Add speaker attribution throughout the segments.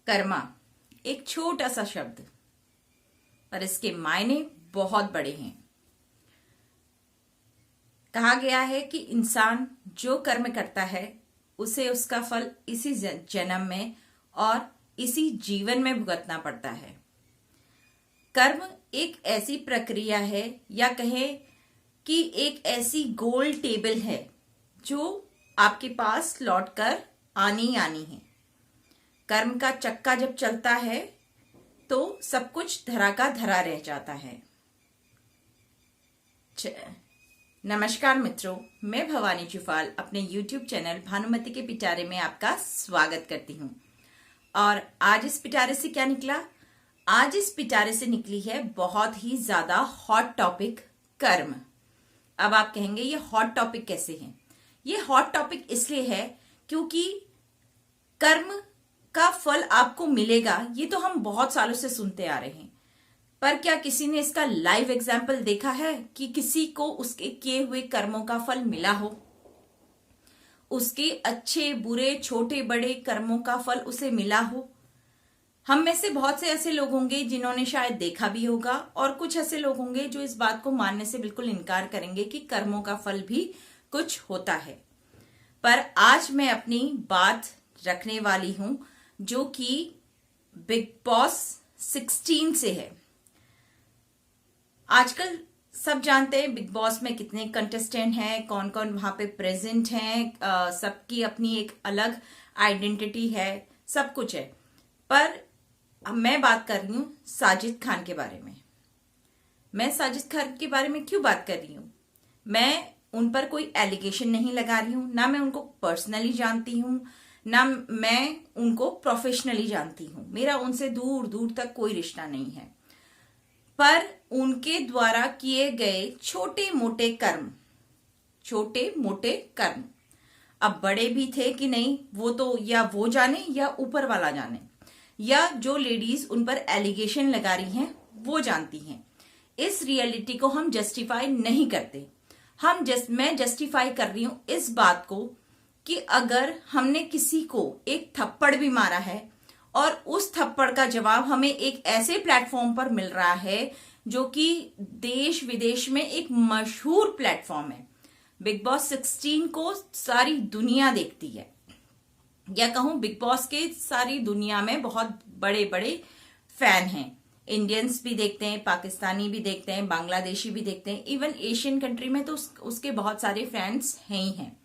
Speaker 1: कर्मा एक छोटा सा शब्द, पर इसके मायने बहुत बड़े हैं। कहा गया है कि इंसान जो कर्म करता है उसे उसका फल इसी जन्म में और इसी जीवन में भुगतना पड़ता है। कर्म एक ऐसी प्रक्रिया है, या कहें कि एक ऐसी गोल टेबल है जो आपके पास लौटकर आनी है। कर्म का चक्का जब चलता है तो सब कुछ धरा का धरा रह जाता है। नमस्कार मित्रों, मैं भवानी चुफाल अपने YouTube चैनल भानुमति के पिटारे में आपका स्वागत करती हूँ। और आज इस पिटारे से क्या निकला? आज इस पिटारे से निकली है बहुत ही ज्यादा हॉट टॉपिक, कर्म। अब आप कहेंगे ये हॉट टॉपिक कैसे है? ये हॉट टॉपिक इसलिए है क्योंकि कर्म का फल आपको मिलेगा, ये तो हम बहुत सालों से सुनते आ रहे हैं। पर क्या किसी ने इसका लाइव एग्जाम्पल देखा है कि किसी को उसके किए हुए कर्मों का फल मिला हो? उसके अच्छे बुरे छोटे बड़े कर्मों का फल उसे मिला हो? हम में से बहुत से ऐसे लोग होंगे जिन्होंने शायद देखा भी होगा, और कुछ ऐसे लोग होंगे जो इस बात को मानने से बिल्कुल इनकार करेंगे कि कर्मों का फल भी कुछ होता है। पर आज मैं अपनी बात रखने वाली हूं जो कि बिग बॉस 16 से है। आजकल सब जानते हैं बिग बॉस में कितने कंटेस्टेंट हैं, कौन कौन वहां पे प्रेजेंट हैं, सबकी अपनी एक अलग आइडेंटिटी है, सब कुछ है। पर मैं बात कर रही हूं साजिद खान के बारे में। मैं साजिद खान के बारे में क्यों बात कर रही हूं? मैं उन पर कोई एलिगेशन नहीं लगा रही हूं, ना मैं उनको पर्सनली जानती हूं, ना मैं उनको प्रोफेशनली जानती हूं। मेरा उनसे दूर दूर तक कोई रिश्ता नहीं है। पर उनके द्वारा किए गए छोटे मोटे कर्म अब बड़े भी थे कि नहीं, वो तो या वो जाने या ऊपर वाला जाने, या जो लेडीज उन पर एलिगेशन लगा रही हैं वो जानती हैं। इस रियलिटी को हम जस्टिफाई नहीं करते। मैं जस्टिफाई कर रही हूं इस बात को कि अगर हमने किसी को एक थप्पड़ भी मारा है और उस थप्पड़ का जवाब हमें एक ऐसे प्लेटफॉर्म पर मिल रहा है जो कि देश विदेश में एक मशहूर प्लेटफॉर्म है। बिग बॉस 16 को सारी दुनिया देखती है, या कहूं बिग बॉस के सारी दुनिया में बहुत बड़े बड़े फैन हैं। इंडियंस भी देखते हैं, पाकिस्तानी भी देखते हैं, बांग्लादेशी भी देखते हैं, इवन एशियन कंट्री में तो उसके बहुत सारे फैंस हैं ही हैं।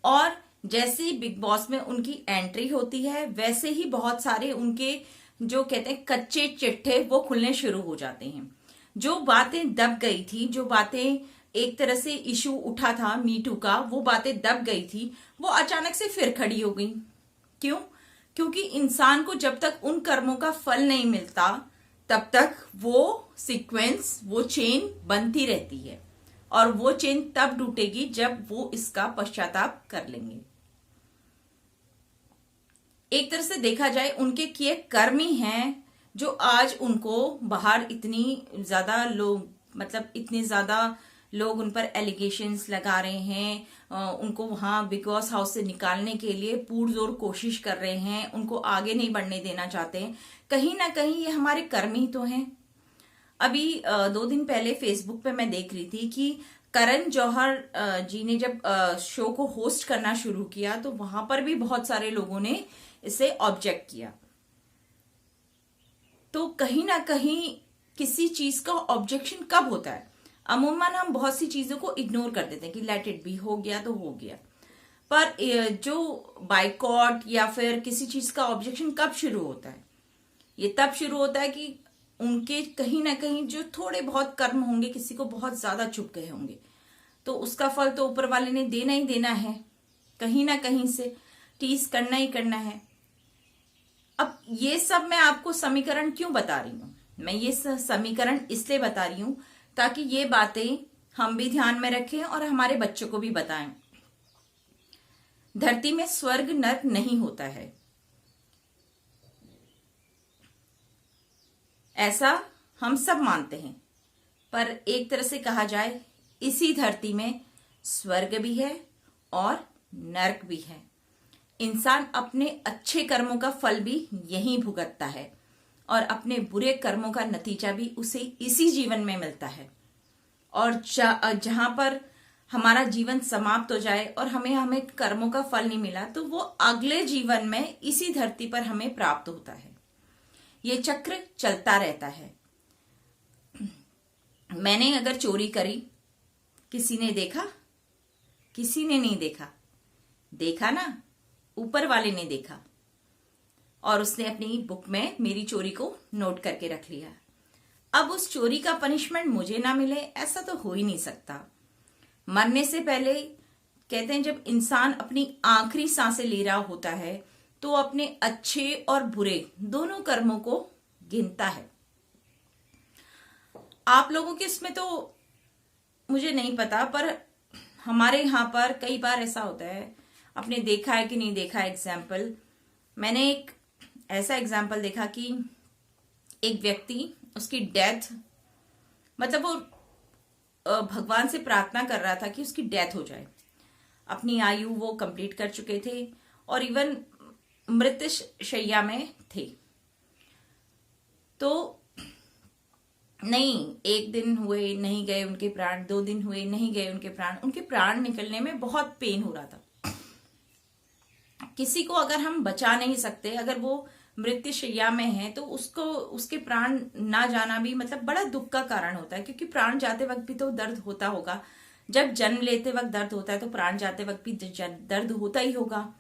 Speaker 1: और जैसे ही बिग बॉस में उनकी एंट्री होती है वैसे ही बहुत सारे उनके जो कहते हैं कच्चे चिट्ठे वो खुलने शुरू हो जाते हैं। जो बातें दब गई थी, जो बातें एक तरह से इशू उठा था मीटू का, वो बातें दब गई थी, वो अचानक से फिर खड़ी हो गई। क्यों? क्योंकि इंसान को जब तक उन कर्मों का फल नहीं मिलता तब तक वो सीक्वेंस, वो चेन बनती रहती है, और वो चेन तब टूटेगी जब वो इसका पश्चाताप कर लेंगे। एक तरह से देखा जाए उनके किए कर्म ही हैं जो आज उनको बाहर इतनी ज्यादा लोग उन पर एलिगेशंस लगा रहे हैं, उनको वहां बिग बॉस हाउस से निकालने के लिए पुरजोर कोशिश कर रहे हैं, उनको आगे नहीं बढ़ने देना चाहते हैं। कहीं ना कहीं ये हमारे कर्म ही तो हैं। अभी 2 दिन पहले फेसबुक पे मैं देख रही थी कि करण जौहर जी ने जब शो को होस्ट करना शुरू किया तो वहां पर भी बहुत सारे लोगों ने इसे ऑब्जेक्ट किया। तो कहीं ना कहीं किसी चीज का ऑब्जेक्शन कब होता है? अमूमन हम बहुत सी चीजों को इग्नोर कर देते हैं कि लेट इट बी, हो गया तो हो गया। पर जो बाइकॉट या फिर किसी चीज का ऑब्जेक्शन कब शुरू होता है? ये तब शुरू होता है कि उनके कहीं ना कहीं जो थोड़े बहुत कर्म होंगे किसी को बहुत ज्यादा चुप गए होंगे, तो उसका फल तो ऊपर वाले ने देना ही देना है, कहीं ना कहीं से टीज करना ही करना है। अब ये सब मैं आपको समीकरण क्यों बता रही हूं? मैं ये समीकरण इसलिए बता रही हूं ताकि ये बातें हम भी ध्यान में रखें और हमारे बच्चों को भी बताएं। धरती में स्वर्ग नर्क नहीं होता है, ऐसा हम सब मानते हैं। पर एक तरह से कहा जाए इसी धरती में स्वर्ग भी है और नर्क भी है। इंसान अपने अच्छे कर्मों का फल भी यहीं भुगतता है और अपने बुरे कर्मों का नतीजा भी उसे इसी जीवन में मिलता है। और जहां पर हमारा जीवन समाप्त हो जाए और हमें कर्मों का फल नहीं मिला, तो वो अगले जीवन में इसी धरती पर हमें प्राप्त होता है। ये चक्र चलता रहता है। मैंने अगर चोरी करी, किसी ने देखा? किसी ने नहीं देखा। देखा ना, ऊपर वाले ने देखा और उसने अपनी बुक में मेरी चोरी को नोट करके रख लिया। अब उस चोरी का पनिशमेंट मुझे ना मिले, ऐसा तो हो ही नहीं सकता। मरने से पहले कहते हैं, जब इंसान अपनी आखिरी सांसें ले रहा होता है तो अपने अच्छे और बुरे दोनों कर्मों को गिनता है। आप लोगों के इसमें तो मुझे नहीं पता, पर हमारे यहाँ पर कई बार ऐसा होता है। आपने देखा है कि नहीं देखा एग्जाम्पल, मैंने एक ऐसा एग्जाम्पल देखा कि एक व्यक्ति, उसकी डेथ, मतलब वो भगवान से प्रार्थना कर रहा था कि उसकी डेथ हो जाए। अपनी आयु वो कंप्लीट कर चुके थे और इवन मृत्यु शैया में थे। तो नहीं, एक दिन हुए नहीं गए उनके प्राण, 2 दिन हुए नहीं गए उनके प्राण। उनके प्राण निकलने में बहुत पेन हो रहा था। किसी को अगर हम बचा नहीं सकते, अगर वो मृत्यु शैया में है, तो उसको उसके प्राण ना जाना भी मतलब बड़ा दुख का कारण होता है। क्योंकि प्राण जाते वक्त भी तो दर्द होता होगा। जब जन्म लेते वक्त दर्द होता है तो प्राण जाते वक्त भी दर्द होता ही होगा।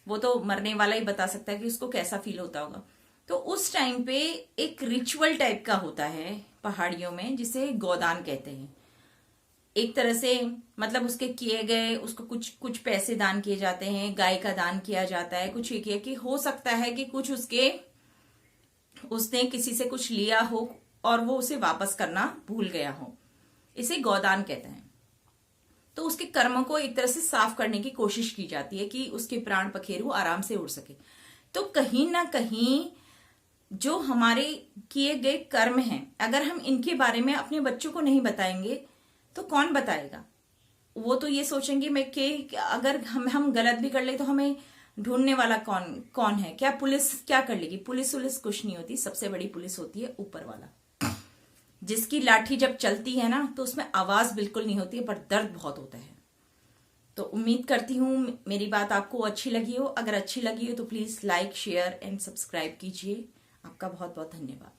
Speaker 1: वो तो मरने वाला ही बता सकता है कि उसको कैसा फील होता होगा। तो उस टाइम पे एक रिचुअल टाइप का होता है पहाड़ियों में, जिसे गोदान कहते हैं। एक तरह से मतलब उसके किए गए, उसको कुछ पैसे दान किए जाते हैं, गाय का दान किया जाता है, कुछ किया कि हो सकता है कि कुछ उसने किसी से कुछ लिया हो और वो उसे वापस करना भूल गया हो। इसे गोदान कहते हैं। तो उसके कर्मों को एक तरह से साफ करने की कोशिश की जाती है कि उसके प्राण पखेरु आराम से उड़ सके। तो कहीं ना कहीं जो हमारे किए गए कर्म हैं, अगर हम इनके बारे में अपने बच्चों को नहीं बताएंगे तो कौन बताएगा? वो तो ये सोचेंगे मैं कि अगर हम गलत भी कर ले तो हमें ढूंढने वाला कौन है? क्या पुलिस क्या कर लेगी? पुलिस कुछ नहीं होती। सबसे बड़ी पुलिस होती है ऊपर वाला, जिसकी लाठी जब चलती है ना तो उसमें आवाज बिल्कुल नहीं होती है, पर दर्द बहुत होता है। तो उम्मीद करती हूँ मेरी बात आपको अच्छी लगी हो। अगर अच्छी लगी हो तो please like, share and subscribe कीजिए। आपका बहुत बहुत धन्यवाद।